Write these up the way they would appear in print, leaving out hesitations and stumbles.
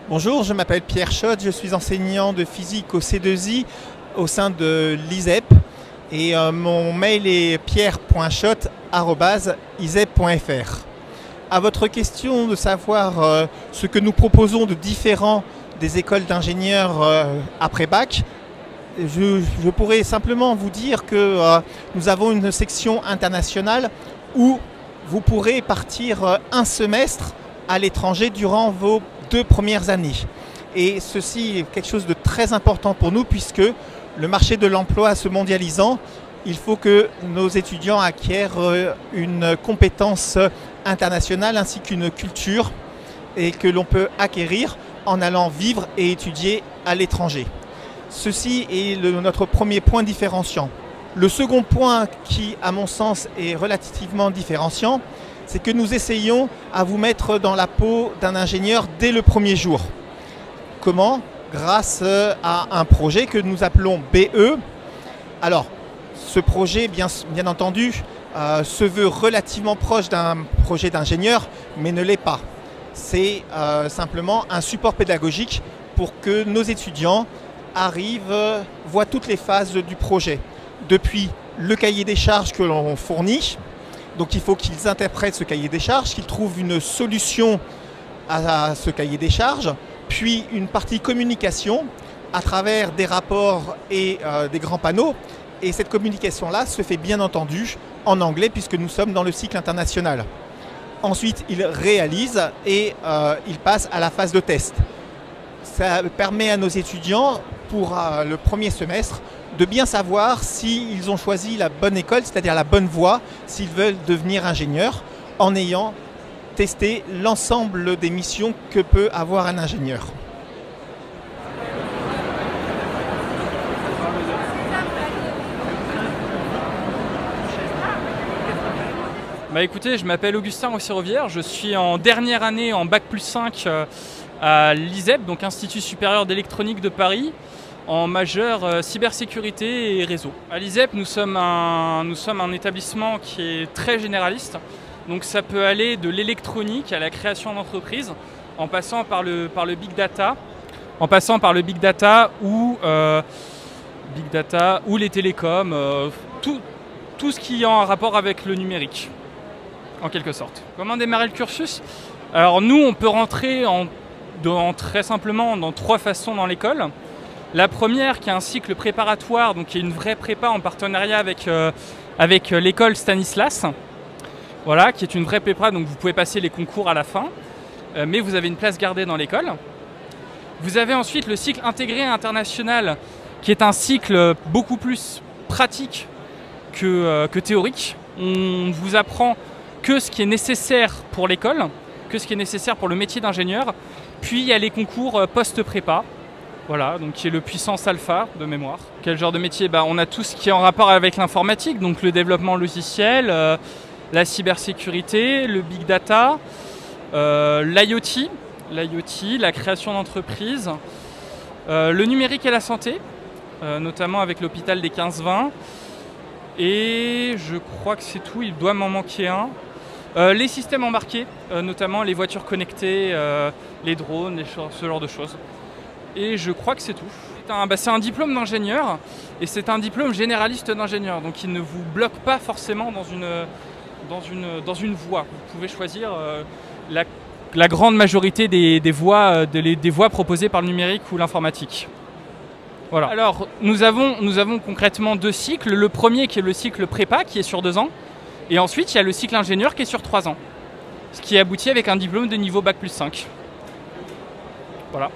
Bonjour, je m'appelle Pierre Schott, je suis enseignant de physique au C2I au sein de l'ISEP et mon mail est pierre.schott@isep.fr. À votre question de savoir ce que nous proposons de différent des écoles d'ingénieurs après bac, je pourrais simplement vous dire que nous avons une section internationale où vous pourrez partir un semestre à l'étranger durant vos 2 premières années. Et ceci est quelque chose de très important pour nous puisque le marché de l'emploi se mondialisant, il faut que nos étudiants acquièrent une compétence internationale ainsi qu'une culture et que l'on peut acquérir en allant vivre et étudier à l'étranger. Ceci est notre premier point différenciant. Le second point qui, à mon sens, est relativement différenciant, c'est que nous essayons à vous mettre dans la peau d'un ingénieur dès le premier jour. Comment? Grâce à un projet que nous appelons BE. Alors, ce projet, bien entendu, se veut relativement proche d'un projet d'ingénieur, mais ne l'est pas. C'est simplement un support pédagogique pour que nos étudiants arrivent, voient toutes les phases du projet. Depuis le cahier des charges que l'on fournit, donc il faut qu'ils interprètent ce cahier des charges, qu'ils trouvent une solution à ce cahier des charges, puis une partie communication à travers des rapports et des grands panneaux. Et cette communication-là se fait bien entendu en anglais puisque nous sommes dans le cycle international. Ensuite, ils réalisent et ils passent à la phase de test. Ça permet à nos étudiants, pour le premier semestre, de bien savoir s'ils ont choisi la bonne école, c'est-à-dire la bonne voie, s'ils veulent devenir ingénieurs, en ayant testé l'ensemble des missions que peut avoir un ingénieur. Bah écoutez, je m'appelle Augustin Rossirovière, je suis en dernière année en Bac plus 5 à l'ISEP, donc Institut supérieur d'électronique de Paris, en majeur cybersécurité et réseau. À l'ISEP, nous sommes un établissement qui est très généraliste, donc ça peut aller de l'électronique à la création d'entreprises, en passant par le big data, ou les télécoms, tout ce qui est en rapport avec le numérique, en quelque sorte. Comment démarrer le cursus? Alors nous, on peut rentrer très simplement dans 3 façons dans l'école. La première, qui est un cycle préparatoire, donc qui est une vraie prépa en partenariat avec l'école Stanislas. Voilà, qui est une vraie prépa, donc vous pouvez passer les concours à la fin, mais vous avez une place gardée dans l'école. Vous avez ensuite le cycle intégré international, qui est un cycle beaucoup plus pratique que théorique. On vous apprend que ce qui est nécessaire pour l'école, que ce qui est nécessaire pour le métier d'ingénieur. Puis il y a les concours post-prépa, voilà, donc qui est le puissance alpha de mémoire. Quel genre de métier? On a tout ce qui est en rapport avec l'informatique, donc le développement logiciel, la cybersécurité, le big data, l'IoT, la création d'entreprises, le numérique et la santé, notamment avec l'hôpital des 15-20. Et je crois que c'est tout, il doit m'en manquer un. Les systèmes embarqués, notamment les voitures connectées, les drones, ce genre de choses. Et je crois que c'est tout. C'est un diplôme d'ingénieur et c'est un diplôme généraliste d'ingénieur. Donc il ne vous bloque pas forcément dans une voie. Vous pouvez choisir la grande majorité des voies proposées par le numérique ou l'informatique. Voilà. Alors, nous avons concrètement 2 cycles. Le premier qui est le cycle prépa, qui est sur 2 ans. Et ensuite, il y a le cycle ingénieur qui est sur 3 ans. Ce qui aboutit avec un diplôme de niveau Bac+5. Voilà.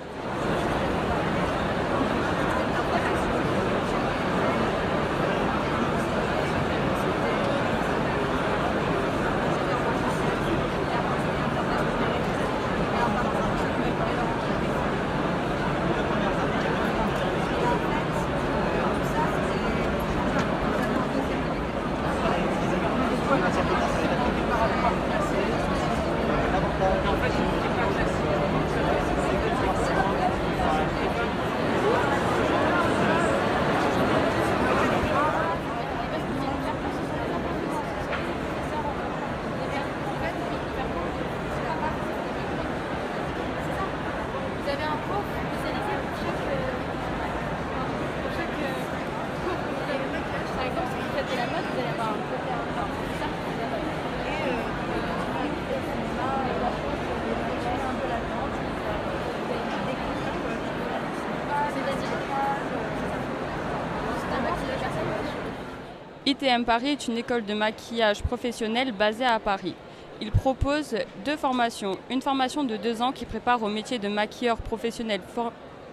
ITM Paris est une école de maquillage professionnel basée à Paris. Il propose 2 formations. Une formation de 2 ans qui prépare au métier de maquilleur professionnel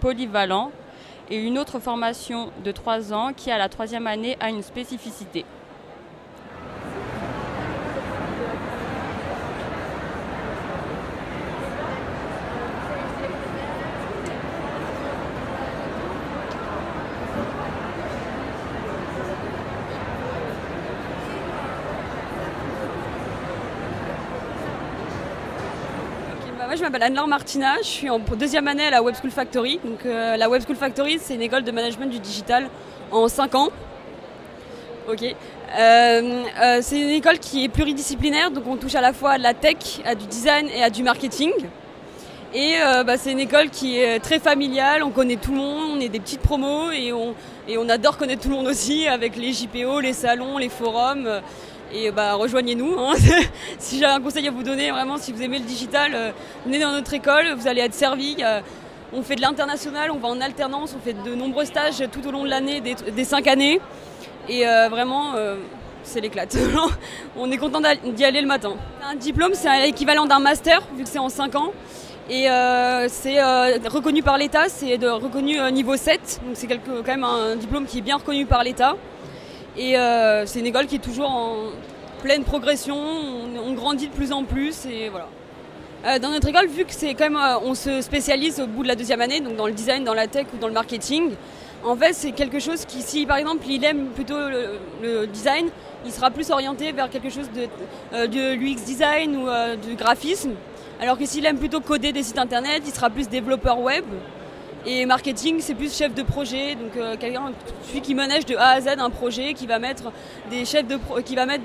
polyvalent et une autre formation de 3 ans qui, à la 3e année, a une spécificité. Moi, je m'appelle Anne-Laure Martina, je suis en 2e année à la Web School Factory. Donc, la Web School Factory, c'est une école de management du digital en 5 ans. Okay. C'est une école qui est pluridisciplinaire, donc on touche à la fois à de la tech, à du design et à du marketing. Et c'est une école qui est très familiale, on connaît tout le monde, on est des petites promos et on adore connaître tout le monde aussi avec les JPO, les salons, les forums. Et rejoignez-nous, hein. Si j'ai un conseil à vous donner, vraiment, si vous aimez le digital, venez dans notre école, vous allez être servis. On fait de l'international, on va en alternance, on fait de nombreux stages tout au long de l'année, des 5 années. Et vraiment, c'est l'éclate. On est content d'y aller le matin. Un diplôme, c'est l'équivalent d'un master, vu que c'est en 5 ans. Et c'est reconnu par l'État, c'est reconnu niveau 7. Donc c'est quand même un diplôme qui est bien reconnu par l'État. Et c'est une école qui est toujours en pleine progression, on grandit de plus en plus et voilà. Dans notre école, vu que c'est quand même, on se spécialise au bout de la 2e année, donc dans le design, dans la tech ou dans le marketing, en fait c'est quelque chose qui, si par exemple il aime plutôt le design, il sera plus orienté vers quelque chose de l'UX design ou du graphisme, alors que s'il aime plutôt coder des sites internet, il sera plus développeur web. Et marketing, c'est plus chef de projet, donc celui qui manage de A à Z un projet, qui va mettre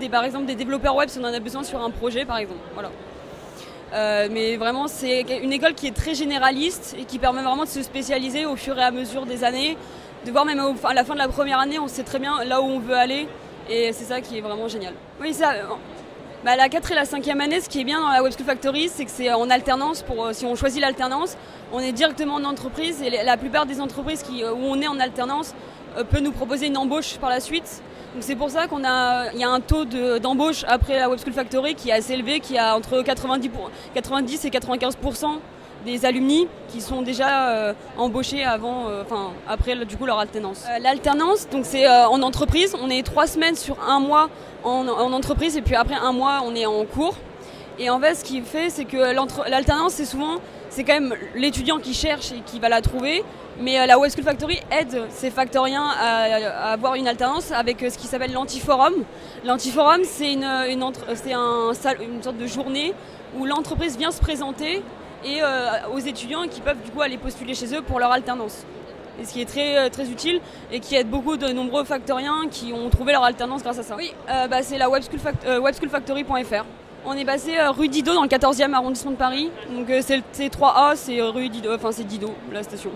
par exemple des développeurs web si on en a besoin sur un projet, par exemple. Voilà. Mais vraiment, c'est une école qui est très généraliste et qui permet vraiment de se spécialiser au fur et à mesure des années, de voir même à la fin de la première année, on sait très bien là où on veut aller, et c'est ça qui est vraiment génial. Oui, ça. La 4 et la 5e année, ce qui est bien dans la Web School Factory, c'est que c'est en alternance. Si on choisit l'alternance, on est directement en entreprise et la plupart des entreprises où on est en alternance peut nous proposer une embauche par la suite. Donc c'est pour ça qu'il y a un taux d'embauche après la Web School Factory qui est assez élevé, qui a entre 90 et 95% des alumni qui sont déjà embauchés après du coup leur alternance. L'alternance, donc c'est en entreprise, on est 3 semaines sur 1 mois en entreprise et puis après 1 mois on est en cours. Et en fait ce qu'il fait c'est que l'alternance c'est quand même l'étudiant qui cherche et qui va la trouver. Mais la Web School Factory aide ces factoriens à avoir une alternance avec ce qui s'appelle l'antiforum. L'antiforum, c'est une sorte de journée où l'entreprise vient se présenter et aux étudiants qui peuvent du coup aller postuler chez eux pour leur alternance. Et ce qui est très, très utile et qui aide beaucoup de nombreux factoriens qui ont trouvé leur alternance grâce à ça. Oui, c'est la webschoolfactory.fr. On est basé rue Didot dans le 14e arrondissement de Paris. Donc c'est 3A, c'est rue Didot, c'est Didot, la station.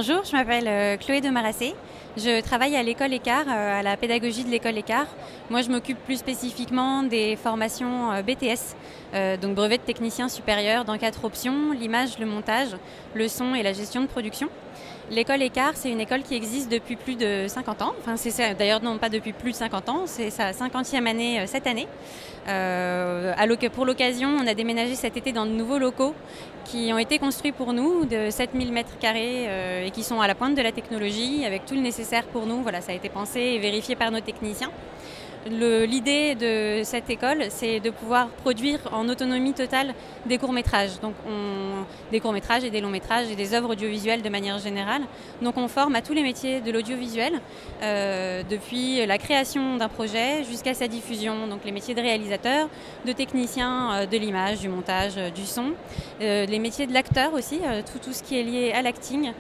Bonjour, je m'appelle Chloé de Marassé. Je travaille à l'école Écart, à la pédagogie de l'école Écart. Moi, je m'occupe plus spécifiquement des formations BTS, donc brevet de technicien supérieur dans 4 options, l'image, le montage, le son et la gestion de production. L'école Écart, c'est une école qui existe depuis plus de 50 ans. Enfin, c'est d'ailleurs non pas depuis plus de 50 ans, c'est sa 50e année cette année. Pour l'occasion, on a déménagé cet été dans de nouveaux locaux qui ont été construits pour nous de 7000 m² et qui sont à la pointe de la technologie avec tout le nécessaire pour nous. Voilà, ça a été pensé et vérifié par nos techniciens. L'idée de cette école, c'est de pouvoir produire en autonomie totale des courts-métrages. Donc des courts-métrages et des longs-métrages et des œuvres audiovisuelles de manière générale. Donc on forme à tous les métiers de l'audiovisuel, depuis la création d'un projet jusqu'à sa diffusion. Donc les métiers de réalisateur, de technicien de l'image, du montage, du son, les métiers de l'acteur aussi, tout ce qui est lié à l'acting,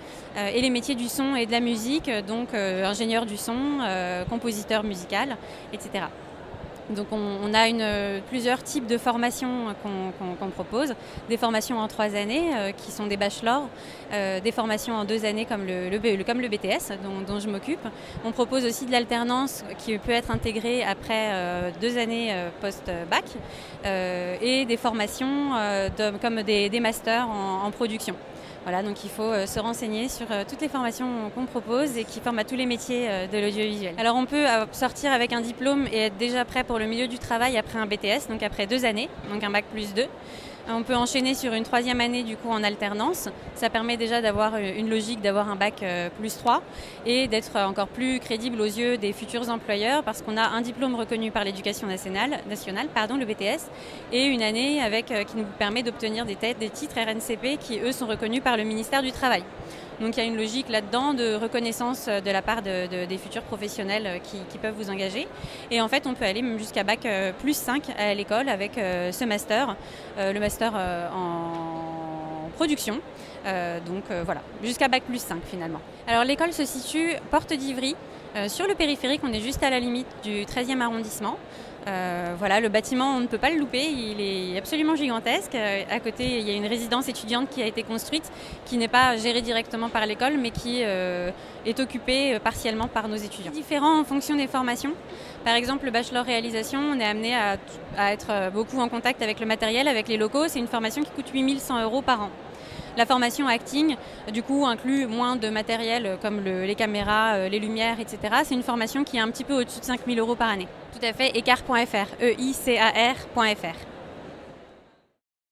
et les métiers du son et de la musique, donc ingénieur du son, compositeur musical, etc. Donc on a plusieurs types de formations qu'on propose, des formations en 3 années qui sont des bachelors, des formations en 2 années comme le BTS dont je m'occupe. On propose aussi de l'alternance qui peut être intégrée après 2 années post-bac et des formations comme des masters en production. Voilà, donc il faut se renseigner sur toutes les formations qu'on propose et qui forment à tous les métiers de l'audiovisuel. Alors on peut sortir avec un diplôme et être déjà prêt pour le milieu du travail après un BTS, donc après 2 années, donc un bac plus 2. On peut enchaîner sur une 3e année du coup en alternance. Ça permet déjà d'avoir une logique, d'avoir un bac plus 3 et d'être encore plus crédible aux yeux des futurs employeurs parce qu'on a un diplôme reconnu par l'éducation nationale, le BTS, et une année qui nous permet d'obtenir des titres RNCP qui eux sont reconnus par le ministère du Travail. Donc il y a une logique là-dedans de reconnaissance de la part des futurs professionnels qui peuvent vous engager. Et en fait, on peut aller même jusqu'à bac plus 5 à l'école avec ce master, le master en production. Voilà, jusqu'à bac plus 5 finalement. Alors l'école se situe porte d'Ivry, sur le périphérique, on est juste à la limite du 13e arrondissement. Voilà, le bâtiment, on ne peut pas le louper, il est absolument gigantesque. À côté, il y a une résidence étudiante qui a été construite, qui n'est pas gérée directement par l'école, mais qui est occupée partiellement par nos étudiants. Différent en fonction des formations. Par exemple, le bachelor réalisation, on est amené à être beaucoup en contact avec le matériel, avec les locaux. C'est une formation qui coûte 8 100 € par an. La formation acting, du coup, inclut moins de matériel comme les caméras, les lumières, etc. C'est une formation qui est un petit peu au-dessus de 5 000 € par année. Tout à fait, écart.fr, EICAR.fr.